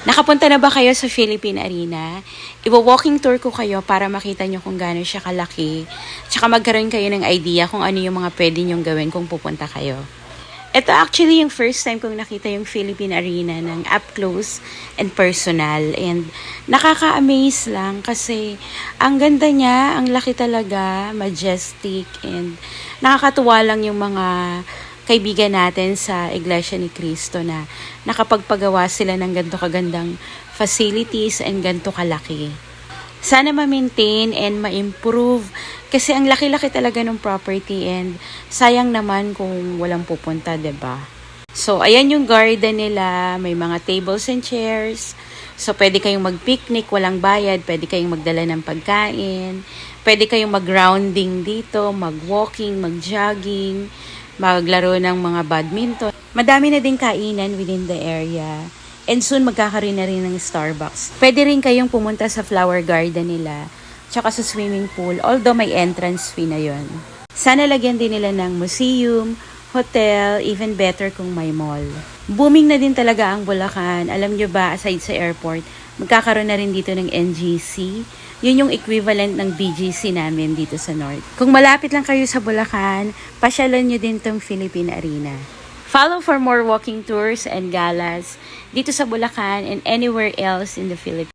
Nakapunta na ba kayo sa Philippine Arena? Iwa-walking tour ko kayo para makita nyo kung gaano siya kalaki. Tsaka magkaroon kayo ng idea kung ano yung mga pwede nyong gawin kung pupunta kayo. Ito actually yung first time kong nakita yung Philippine Arena ng up close and personal. And nakaka-amaze lang kasi ang ganda niya, ang laki talaga, majestic, and nakakatuwa lang yung mga kaibigan natin sa Iglesia ni Cristo na nakapagpagawa sila ng ganito kagandang facilities and ganito kalaki. Sana ma-maintain and ma-improve kasi ang laki-laki talaga ng property and sayang naman kung walang pupunta, 'di ba? So, ayan yung garden nila, may mga tables and chairs. So, pwede kayong mag-picnic, walang bayad, pwede kayong magdala ng pagkain, pwede kayong mag-grounding dito, mag-walking, mag-jogging, maglaro ng mga badminton. Madami na din kainan within the area. And soon magkakaroon na rin ng Starbucks. Pwede rin kayong pumunta sa flower garden nila, tsaka sa swimming pool, although may entrance fee na yon. Sana lagyan din nila ng museum, hotel, even better kung may mall. Booming na din talaga ang Bulacan. Alam nyo ba, aside sa airport, magkakaroon na rin dito ng NGC. Yun yung equivalent ng BGC namin dito sa North. Kung malapit lang kayo sa Bulacan, pasyalan nyo din tong Philippine Arena. Follow for more walking tours and galas dito sa Bulacan and anywhere else in the Philippines.